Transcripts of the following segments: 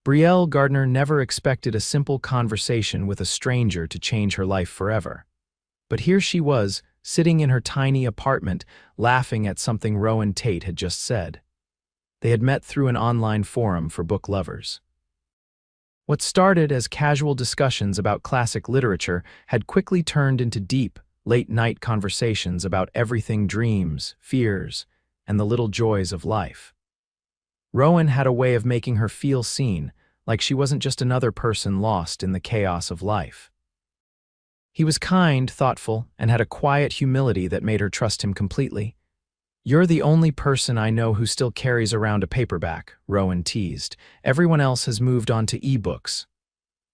Brielle Gardner never expected a simple conversation with a stranger to change her life forever. But here she was, sitting in her tiny apartment, laughing at something Rowan Tate had just said. They had met through an online forum for book lovers. What started as casual discussions about classic literature had quickly turned into deep, late-night conversations about everything dreams, fears, and the little joys of life. Rowan had a way of making her feel seen, like she wasn't just another person lost in the chaos of life. He was kind, thoughtful, and had a quiet humility that made her trust him completely. "You're the only person I know who still carries around a paperback," Rowan teased. "Everyone else has moved on to e-books."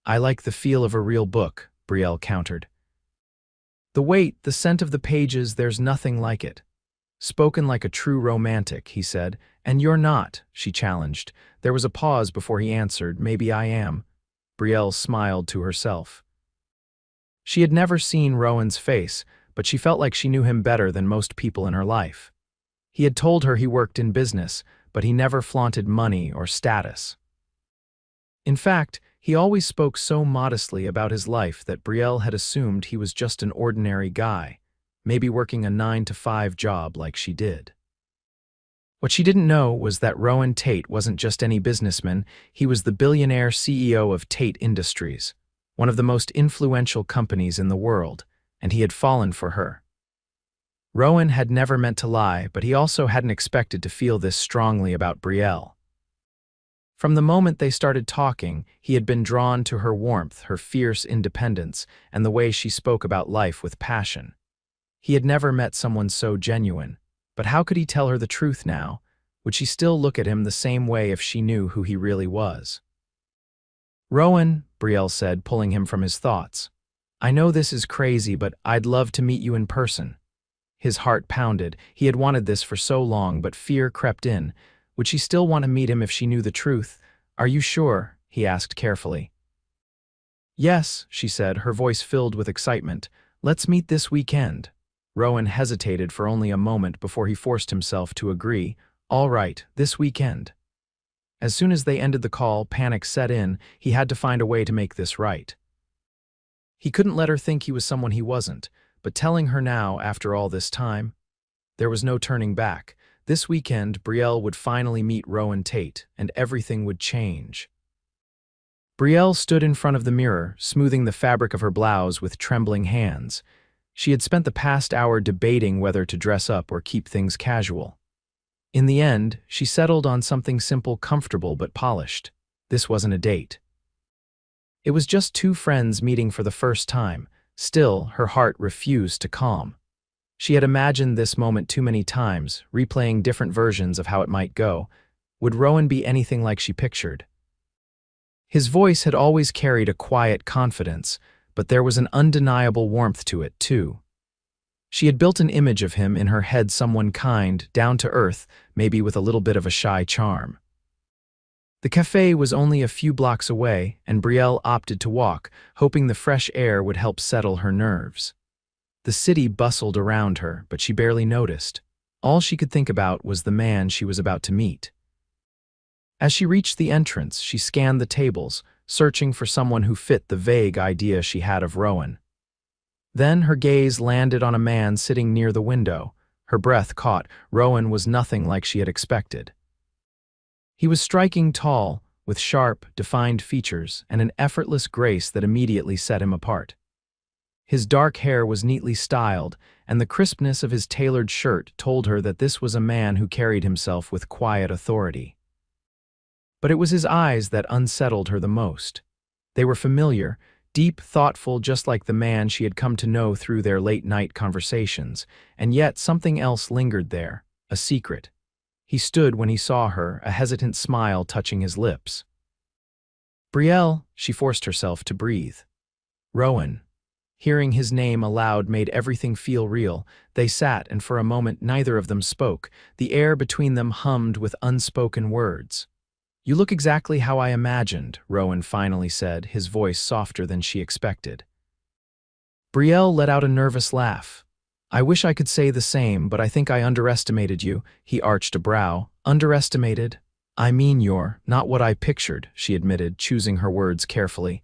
"I like the feel of a real book," Brielle countered. "The weight, the scent of the pages, there's nothing like it." "Spoken like a true romantic," he said. "And you're not," she challenged. There was a pause before he answered. "Maybe I am." Brielle smiled to herself. She had never seen Rowan's face, but she felt like she knew him better than most people in her life. He had told her he worked in business, but he never flaunted money or status. In fact, he always spoke so modestly about his life that Brielle had assumed he was just an ordinary guy, maybe working a 9-to-5 job like she did. What she didn't know was that Rowan Tate wasn't just any businessman, he was the billionaire CEO of Tate Industries, one of the most influential companies in the world, and he had fallen for her. Rowan had never meant to lie, but he also hadn't expected to feel this strongly about Brielle. From the moment they started talking, he had been drawn to her warmth, her fierce independence, and the way she spoke about life with passion. He had never met someone so genuine, but how could he tell her the truth now? Would she still look at him the same way if she knew who he really was? "Rowan," Brielle said, pulling him from his thoughts. "I know this is crazy, but I'd love to meet you in person." His heart pounded. He had wanted this for so long, but fear crept in. Would she still want to meet him if she knew the truth? "Are you sure?" he asked carefully. "Yes," she said, her voice filled with excitement. "Let's meet this weekend." Rowan hesitated for only a moment before he forced himself to agree. "All right, this weekend." As soon as they ended the call, panic set in. He had to find a way to make this right. He couldn't let her think he was someone he wasn't, but telling her now, after all this time, there was no turning back. This weekend, Brielle would finally meet Rowan Tate, and everything would change. Brielle stood in front of the mirror, smoothing the fabric of her blouse with trembling hands. She had spent the past hour debating whether to dress up or keep things casual. In the end, she settled on something simple, comfortable, but polished. This wasn't a date. It was just two friends meeting for the first time. Still, her heart refused to calm. She had imagined this moment too many times, replaying different versions of how it might go. Would Rowan be anything like she pictured? His voice had always carried a quiet confidence, but there was an undeniable warmth to it, too. She had built an image of him in her head, someone kind, down to earth, maybe with a little bit of a shy charm. The cafe was only a few blocks away, and Brielle opted to walk, hoping the fresh air would help settle her nerves. The city bustled around her, but she barely noticed. All she could think about was the man she was about to meet. As she reached the entrance, she scanned the tables, searching for someone who fit the vague idea she had of Rowan. Then her gaze landed on a man sitting near the window. Her breath caught. Rowan was nothing like she had expected. He was striking tall, with sharp, defined features and an effortless grace that immediately set him apart. His dark hair was neatly styled, and the crispness of his tailored shirt told her that this was a man who carried himself with quiet authority. But it was his eyes that unsettled her the most. They were familiar, deep, thoughtful, just like the man she had come to know through their late-night conversations, and yet something else lingered there, a secret. He stood when he saw her, a hesitant smile touching his lips. "Brielle," she forced herself to breathe. "Rowan." Hearing his name aloud made everything feel real. They sat, and for a moment neither of them spoke. The air between them hummed with unspoken words. "You look exactly how I imagined," Rowan finally said, his voice softer than she expected. Brielle let out a nervous laugh. "I wish I could say the same, but I think I underestimated you." He arched a brow. "Underestimated?" I mean you're not what I pictured, she admitted, choosing her words carefully.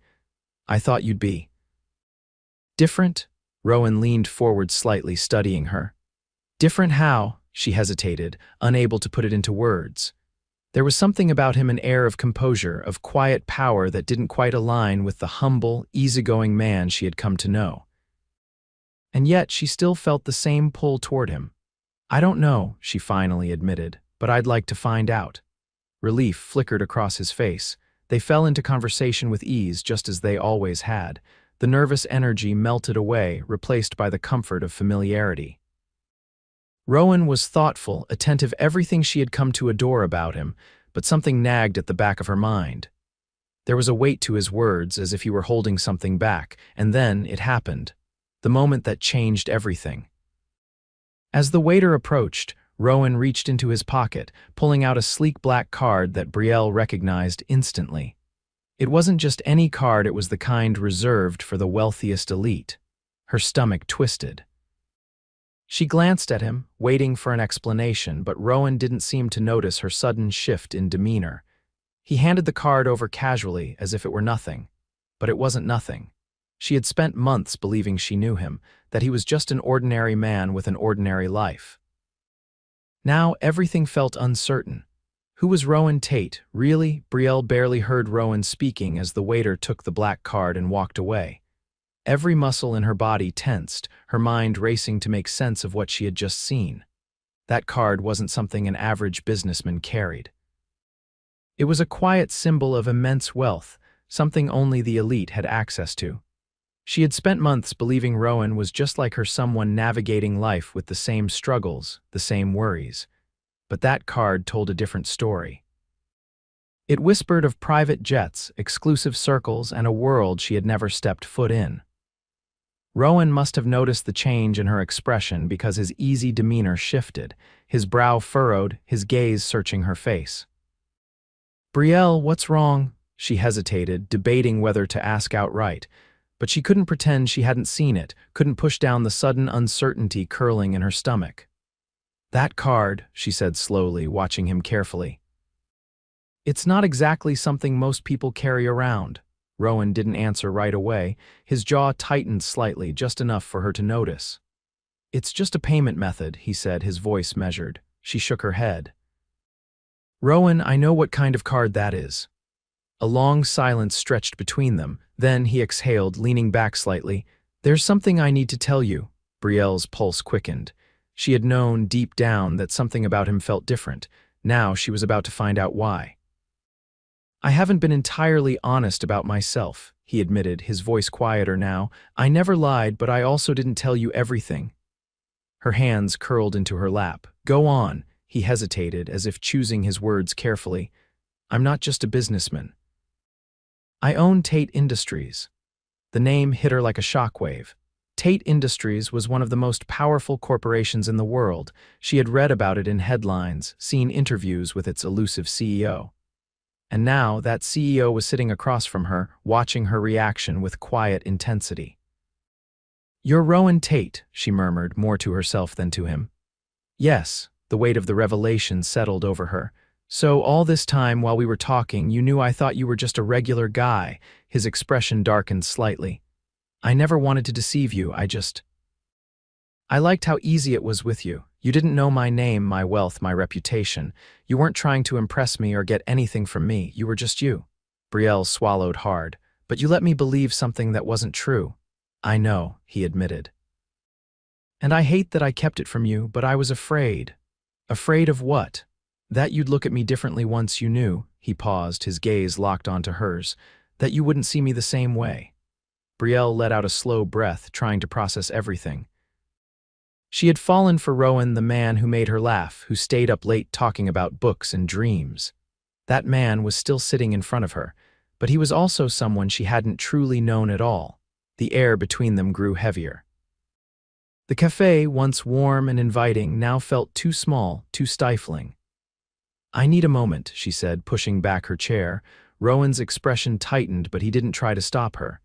I thought you'd be different? Rowan leaned forward slightly, studying her. Different how? She hesitated, unable to put it into words. There was something about him, an air of composure, of quiet power that didn't quite align with the humble, easygoing man she had come to know. And yet she still felt the same pull toward him. I don't know, she finally admitted, but I'd like to find out. Relief flickered across his face. They fell into conversation with ease, just as they always had. The nervous energy melted away, replaced by the comfort of familiarity. Rowan was thoughtful, attentive, everything she had come to adore about him, but something nagged at the back of her mind. There was a weight to his words, as if he were holding something back, and then it happened. The moment that changed everything. As the waiter approached, Rowan reached into his pocket, pulling out a sleek black card that Brielle recognized instantly. It wasn't just any card, it was the kind reserved for the wealthiest elite. Her stomach twisted. She glanced at him, waiting for an explanation, but Rowan didn't seem to notice her sudden shift in demeanor. He handed the card over casually, as if it were nothing. But it wasn't nothing. She had spent months believing she knew him, that he was just an ordinary man with an ordinary life. Now everything felt uncertain. Who was Rowan Tate, really? Brielle barely heard Rowan speaking as the waiter took the black card and walked away. Every muscle in her body tensed, her mind racing to make sense of what she had just seen. That card wasn't something an average businessman carried. It was a quiet symbol of immense wealth, something only the elite had access to. She had spent months believing Rowan was just like her, someone navigating life with the same struggles, the same worries. But that card told a different story. It whispered of private jets, exclusive circles, and a world she had never stepped foot in. Rowan must have noticed the change in her expression because his easy demeanor shifted, his brow furrowed, his gaze searching her face. Brielle, what's wrong? She hesitated, debating whether to ask outright, but she couldn't pretend she hadn't seen it, couldn't push down the sudden uncertainty curling in her stomach. That card, she said slowly, watching him carefully. It's not exactly something most people carry around. Rowan didn't answer right away. His jaw tightened slightly, just enough for her to notice. It's just a payment method, he said, his voice measured. She shook her head. Rowan, I know what kind of card that is. A long silence stretched between them. Then he exhaled, leaning back slightly. There's something I need to tell you. Brielle's pulse quickened. She had known deep down that something about him felt different. Now she was about to find out why. I haven't been entirely honest about myself, he admitted, his voice quieter now. I never lied, but I also didn't tell you everything. Her hands curled into her lap. Go on, he hesitated, as if choosing his words carefully. I'm not just a businessman. I own Tate Industries. The name hit her like a shockwave. Tate Industries was one of the most powerful corporations in the world. She had read about it in headlines, seen interviews with its elusive CEO. And now that CEO was sitting across from her, watching her reaction with quiet intensity. You're Rowan Tate, she murmured, more to herself than to him. Yes, the weight of the revelation settled over her. So all this time while we were talking, you knew I thought you were just a regular guy. His expression darkened slightly. I never wanted to deceive you, I liked how easy it was with you. You didn't know my name, my wealth, my reputation. You weren't trying to impress me or get anything from me. You were just you. Brielle swallowed hard. But you let me believe something that wasn't true. I know, he admitted. And I hate that I kept it from you, but I was afraid. Afraid of what? That you'd look at me differently once you knew. He paused, his gaze locked onto hers. That you wouldn't see me the same way. Brielle let out a slow breath, trying to process everything. She had fallen for Rowan, the man who made her laugh, who stayed up late talking about books and dreams. That man was still sitting in front of her, but he was also someone she hadn't truly known at all. The air between them grew heavier. The cafe, once warm and inviting, now felt too small, too stifling. I need a moment, she said, pushing back her chair. Rowan's expression tightened, but he didn't try to stop her.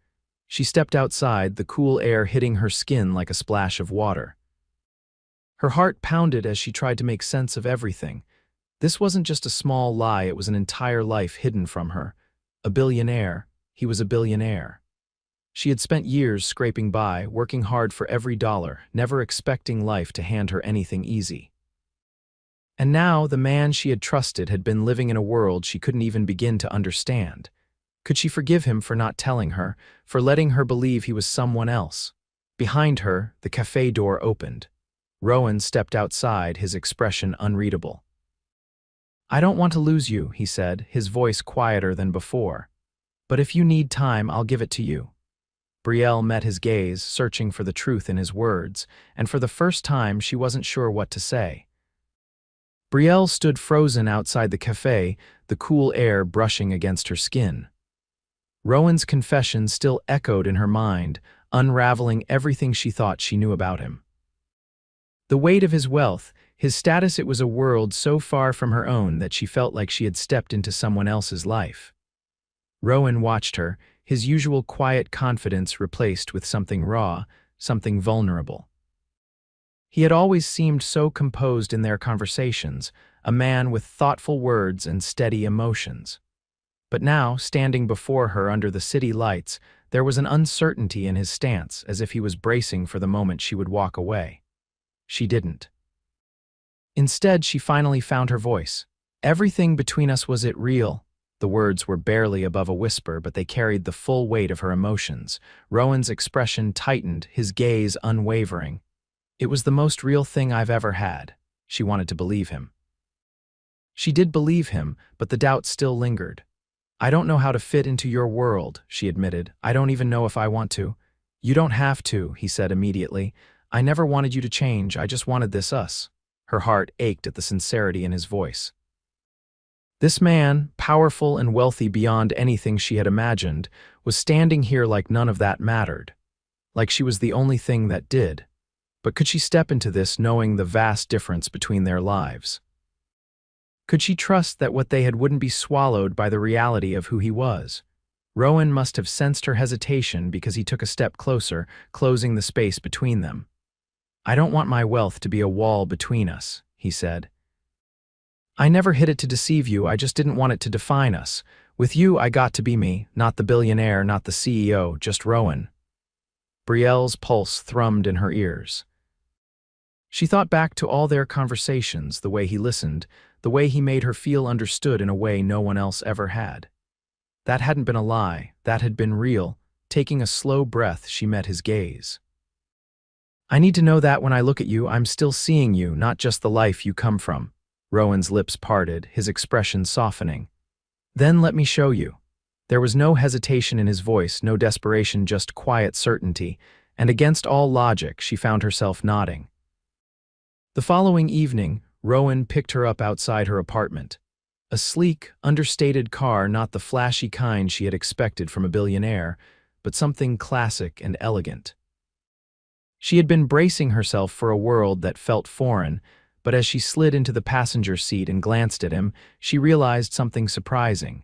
She stepped outside, the cool air hitting her skin like a splash of water. Her heart pounded as she tried to make sense of everything. This wasn't just a small lie, it was an entire life hidden from her. A billionaire, he was a billionaire. She had spent years scraping by, working hard for every dollar, never expecting life to hand her anything easy. And now the man she had trusted had been living in a world she couldn't even begin to understand. Could she forgive him for not telling her, for letting her believe he was someone else? Behind her, the cafe door opened. Rowan stepped outside, his expression unreadable. "I don't want to lose you," he said, his voice quieter than before. "But if you need time, I'll give it to you." Brielle met his gaze, searching for the truth in his words, and for the first time she wasn't sure what to say. Brielle stood frozen outside the cafe, the cool air brushing against her skin. Rowan's confession still echoed in her mind, unraveling everything she thought she knew about him. The weight of his wealth, his status, it was a world so far from her own that she felt like she had stepped into someone else's life. Rowan watched her, his usual quiet confidence replaced with something raw, something vulnerable. He had always seemed so composed in their conversations, a man with thoughtful words and steady emotions. But now, standing before her under the city lights, there was an uncertainty in his stance, as if he was bracing for the moment she would walk away. She didn't. Instead, she finally found her voice. "Everything between us, was it real?" The words were barely above a whisper, but they carried the full weight of her emotions. Rowan's expression tightened, his gaze unwavering. "It was the most real thing I've ever had." She wanted to believe him. She did believe him, but the doubt still lingered. "I don't know how to fit into your world," she admitted. "I don't even know if I want to." "You don't have to," he said immediately. "I never wanted you to change, I just wanted this us." Her heart ached at the sincerity in his voice. This man, powerful and wealthy beyond anything she had imagined, was standing here like none of that mattered. Like she was the only thing that did. But could she step into this knowing the vast difference between their lives? Could she trust that what they had wouldn't be swallowed by the reality of who he was? Rowan must have sensed her hesitation because he took a step closer, closing the space between them. "I don't want my wealth to be a wall between us," he said. "I never hid it to deceive you, I just didn't want it to define us. With you, I got to be me, not the billionaire, not the CEO, just Rowan." Brielle's pulse thrummed in her ears. She thought back to all their conversations, the way he listened, the way he made her feel understood in a way no one else ever had. That hadn't been a lie, that had been real. Taking a slow breath, she met his gaze. "I need to know that when I look at you, I'm still seeing you, not just the life you come from." Rowan's lips parted, his expression softening. "Then let me show you." There was no hesitation in his voice, no desperation, just quiet certainty, and against all logic, she found herself nodding. The following evening, Rowan picked her up outside her apartment. A sleek, understated car, not the flashy kind she had expected from a billionaire, but something classic and elegant. She had been bracing herself for a world that felt foreign, but as she slid into the passenger seat and glanced at him, she realized something surprising.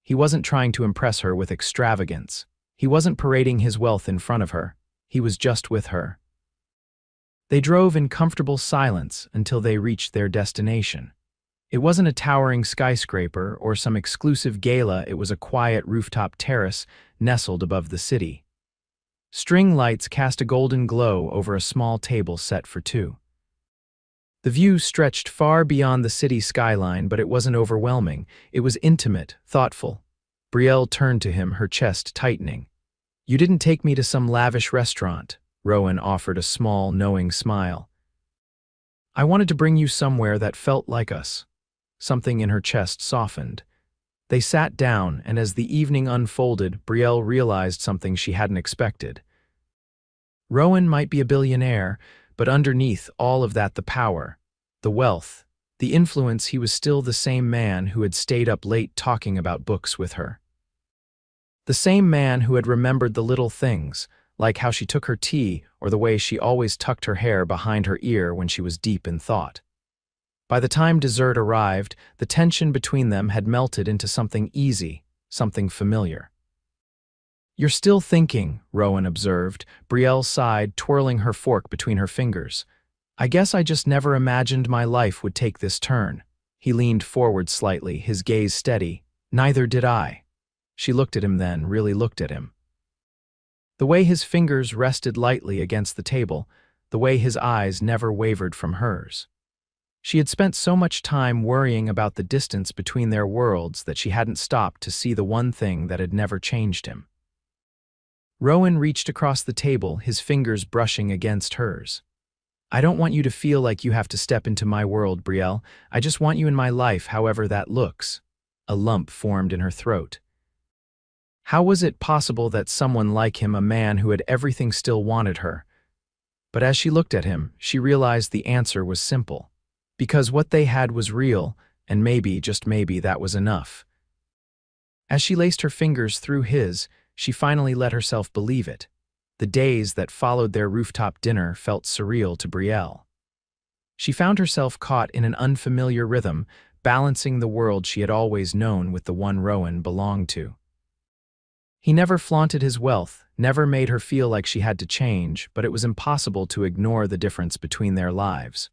He wasn't trying to impress her with extravagance. He wasn't parading his wealth in front of her. He was just with her. They drove in comfortable silence until they reached their destination. It wasn't a towering skyscraper or some exclusive gala, it was a quiet rooftop terrace nestled above the city. String lights cast a golden glow over a small table set for two. The view stretched far beyond the city skyline, but it wasn't overwhelming. It was intimate, thoughtful. Brielle turned to him, her chest tightening. "You didn't take me to some lavish restaurant," Rowan offered a small, knowing smile. "I wanted to bring you somewhere that felt like us." Something in her chest softened. They sat down, and as the evening unfolded, Brielle realized something she hadn't expected. Rowan might be a billionaire, but underneath all of that, the power, the wealth, the influence, he was still the same man who had stayed up late talking about books with her. The same man who had remembered the little things, like how she took her tea or the way she always tucked her hair behind her ear when she was deep in thought. By the time dessert arrived, the tension between them had melted into something easy, something familiar. "You're still thinking," Rowan observed. Brielle sighed, twirling her fork between her fingers. "I guess I just never imagined my life would take this turn." He leaned forward slightly, his gaze steady. Neither did I. She looked at him then, really looked at him. The way his fingers rested lightly against the table, the way his eyes never wavered from hers. She had spent so much time worrying about the distance between their worlds that she hadn't stopped to see the one thing that had never changed him. Rowan reached across the table, his fingers brushing against hers. I don't want you to feel like you have to step into my world, Brielle. I just want you in my life, however that looks. A lump formed in her throat. How was it possible that someone like him, a man who had everything, still wanted her? But as she looked at him, she realized the answer was simple. Because what they had was real, and maybe, just maybe, that was enough. As she laced her fingers through his, she finally let herself believe it. The days that followed their rooftop dinner felt surreal to Brielle. She found herself caught in an unfamiliar rhythm, balancing the world she had always known with the one Rowan belonged to. He never flaunted his wealth, never made her feel like she had to change, but it was impossible to ignore the difference between their lives.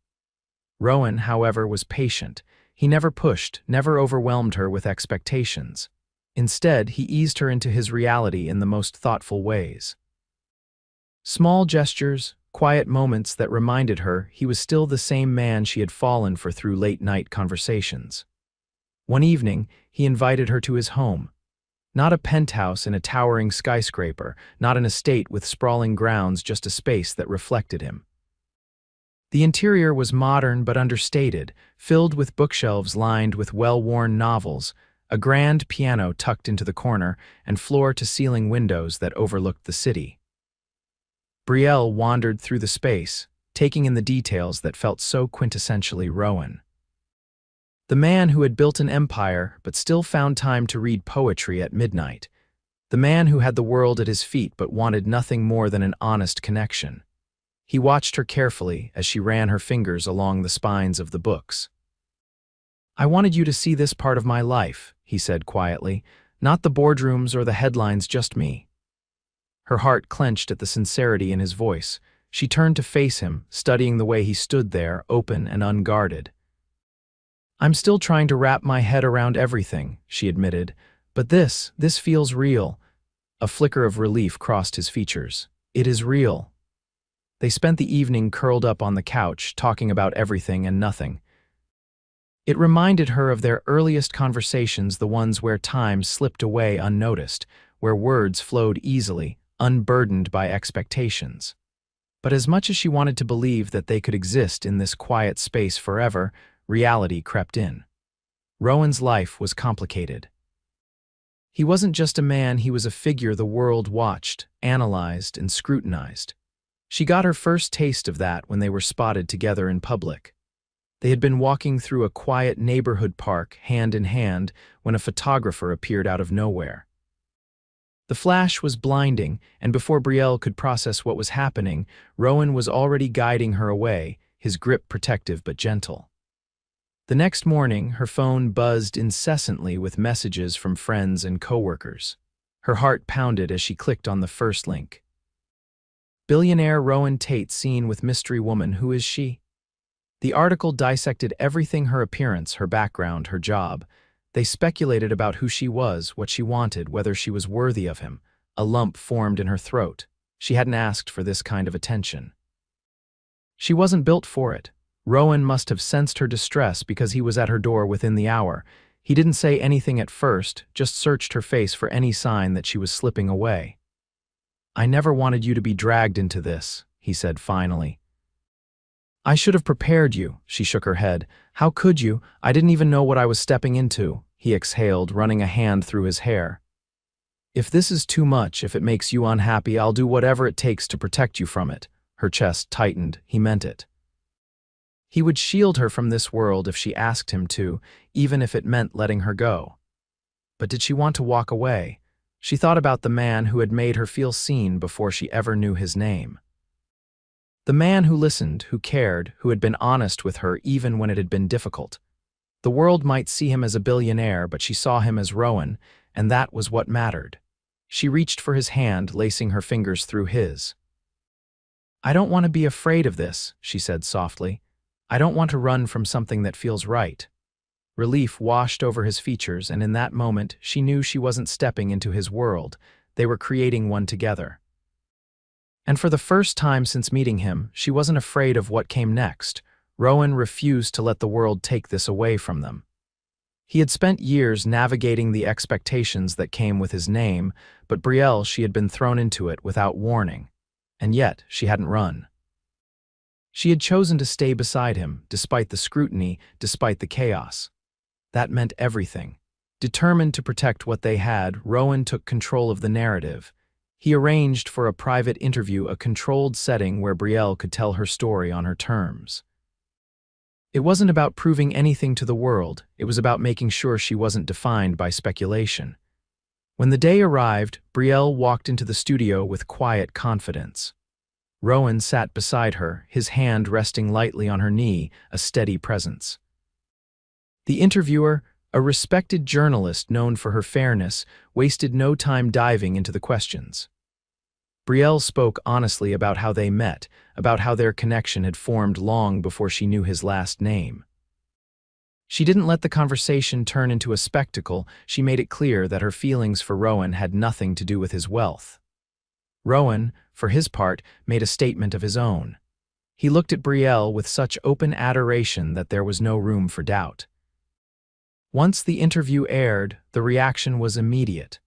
Rowan, however, was patient. He never pushed, never overwhelmed her with expectations. Instead, he eased her into his reality in the most thoughtful ways. Small gestures, quiet moments that reminded her he was still the same man she had fallen for through late-night conversations. One evening, he invited her to his home. Not a penthouse in a towering skyscraper, not an estate with sprawling grounds, just a space that reflected him. The interior was modern but understated, filled with bookshelves lined with well-worn novels, a grand piano tucked into the corner, and floor-to-ceiling windows that overlooked the city. Brielle wandered through the space, taking in the details that felt so quintessentially Rowan. The man who had built an empire but still found time to read poetry at midnight. The man who had the world at his feet but wanted nothing more than an honest connection. He watched her carefully as she ran her fingers along the spines of the books. I wanted you to see this part of my life, he said quietly. Not the boardrooms or the headlines, just me. Her heart clenched at the sincerity in his voice. She turned to face him, studying the way he stood there, open and unguarded. I'm still trying to wrap my head around everything, she admitted, but this feels real. A flicker of relief crossed his features. It is real. They spent the evening curled up on the couch, talking about everything and nothing. It reminded her of their earliest conversations, the ones where time slipped away unnoticed, where words flowed easily, unburdened by expectations. But as much as she wanted to believe that they could exist in this quiet space forever, reality crept in. Rowan's life was complicated. He wasn't just a man, he was a figure the world watched, analyzed, and scrutinized. She got her first taste of that when they were spotted together in public. They had been walking through a quiet neighborhood park, hand in hand, when a photographer appeared out of nowhere. The flash was blinding, and before Brielle could process what was happening, Rowan was already guiding her away, his grip protective but gentle. The next morning, her phone buzzed incessantly with messages from friends and coworkers. Her heart pounded as she clicked on the first link. Billionaire Rowan Tate seen with mystery woman, who is she? The article dissected everything: her appearance, her background, her job. They speculated about who she was, what she wanted, whether she was worthy of him. A lump formed in her throat. She hadn't asked for this kind of attention. She wasn't built for it. Rowan must have sensed her distress because he was at her door within the hour. He didn't say anything at first, just searched her face for any sign that she was slipping away. I never wanted you to be dragged into this, he said finally. I should have prepared you, she shook her head. How could you? I didn't even know what I was stepping into, he exhaled, running a hand through his hair. If this is too much, if it makes you unhappy, I'll do whatever it takes to protect you from it. Her chest tightened. He meant it. He would shield her from this world if she asked him to, even if it meant letting her go. But did she want to walk away? She thought about the man who had made her feel seen before she ever knew his name. The man who listened, who cared, who had been honest with her even when it had been difficult. The world might see him as a billionaire, but she saw him as Rowan, and that was what mattered. She reached for his hand, lacing her fingers through his. I don't want to be afraid of this, she said softly. I don't want to run from something that feels right. Relief washed over his features, and in that moment, she knew she wasn't stepping into his world. They were creating one together. And for the first time since meeting him, she wasn't afraid of what came next. Rowan refused to let the world take this away from them. He had spent years navigating the expectations that came with his name, but Brielle, she had been thrown into it without warning. And yet, she hadn't run. She had chosen to stay beside him, despite the scrutiny, despite the chaos. That meant everything. Determined to protect what they had, Rowan took control of the narrative. He arranged for a private interview, a controlled setting where Brielle could tell her story on her terms. It wasn't about proving anything to the world, it was about making sure she wasn't defined by speculation. When the day arrived, Brielle walked into the studio with quiet confidence. Rowan sat beside her, his hand resting lightly on her knee, a steady presence. The interviewer, a respected journalist known for her fairness, wasted no time diving into the questions. Brielle spoke honestly about how they met, about how their connection had formed long before she knew his last name. She didn't let the conversation turn into a spectacle. She made it clear that her feelings for Rowan had nothing to do with his wealth. Rowan, for his part, made a statement of his own. He looked at Brielle with such open adoration that there was no room for doubt. Once the interview aired, the reaction was immediate.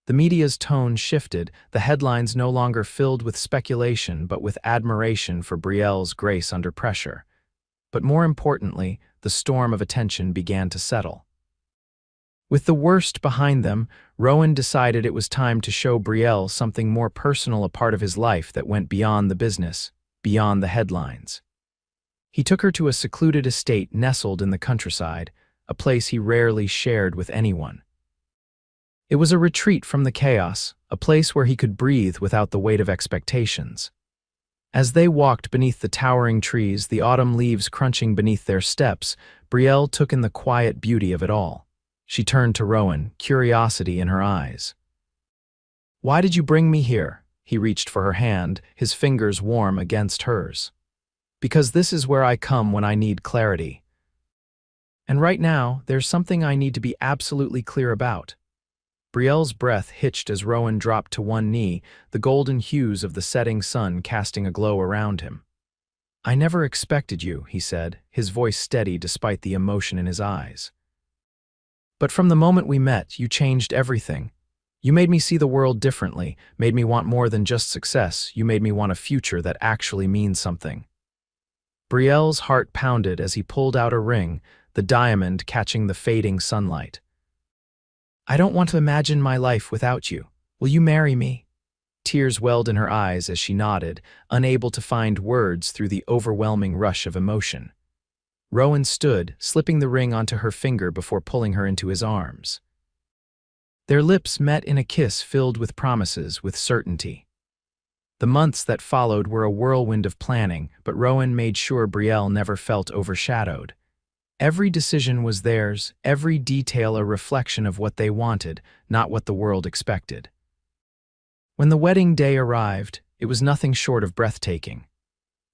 The media's tone shifted, the headlines no longer filled with speculation but with admiration for Brielle's grace under pressure. But more importantly, the storm of attention began to settle. With the worst behind them, Rowan decided it was time to show Brielle something more personal, a part of his life that went beyond the business, beyond the headlines. He took her to a secluded estate nestled in the countryside, a place he rarely shared with anyone. It was a retreat from the chaos, a place where he could breathe without the weight of expectations. As they walked beneath the towering trees, the autumn leaves crunching beneath their steps, Brielle took in the quiet beauty of it all. She turned to Rowan, curiosity in her eyes. "Why did you bring me here?" He reached for her hand, his fingers warm against hers. "Because this is where I come when I need clarity. And right now, there's something I need to be absolutely clear about." Brielle's breath hitched as Rowan dropped to one knee, the golden hues of the setting sun casting a glow around him. "I never expected you," he said, his voice steady despite the emotion in his eyes. "But from the moment we met, you changed everything. You made me see the world differently, made me want more than just success. You made me want a future that actually means something." Brielle's heart pounded as he pulled out a ring, the diamond catching the fading sunlight. "I don't want to imagine my life without you. Will you marry me?" Tears welled in her eyes as she nodded, unable to find words through the overwhelming rush of emotion. Rowan stood, slipping the ring onto her finger before pulling her into his arms. Their lips met in a kiss filled with promises, with certainty. The months that followed were a whirlwind of planning, but Rowan made sure Brielle never felt overshadowed. Every decision was theirs, every detail a reflection of what they wanted, not what the world expected. When the wedding day arrived, it was nothing short of breathtaking.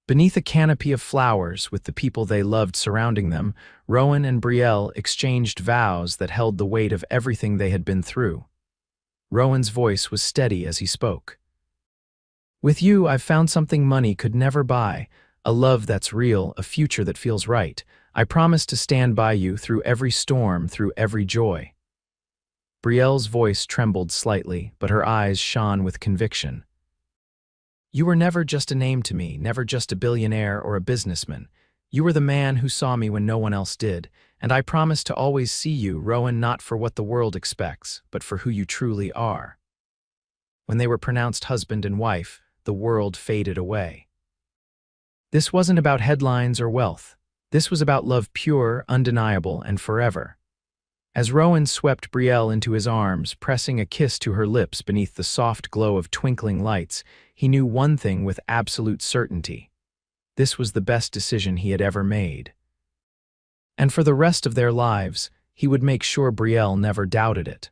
Beneath a canopy of flowers, with the people they loved surrounding them, Rowan and Brielle exchanged vows that held the weight of everything they had been through. Rowan's voice was steady as he spoke. "With you, I've found something money could never buy, a love that's real, a future that feels right. I promise to stand by you through every storm, through every joy." Brielle's voice trembled slightly, but her eyes shone with conviction. "You were never just a name to me, never just a billionaire or a businessman. You were the man who saw me when no one else did, and I promise to always see you, Rowan, not for what the world expects, but for who you truly are." When they were pronounced husband and wife, the world faded away. This wasn't about headlines or wealth. This was about love, pure, undeniable, and forever. As Rowan swept Brielle into his arms, pressing a kiss to her lips beneath the soft glow of twinkling lights, he knew one thing with absolute certainty. This was the best decision he had ever made. And for the rest of their lives, he would make sure Brielle never doubted it.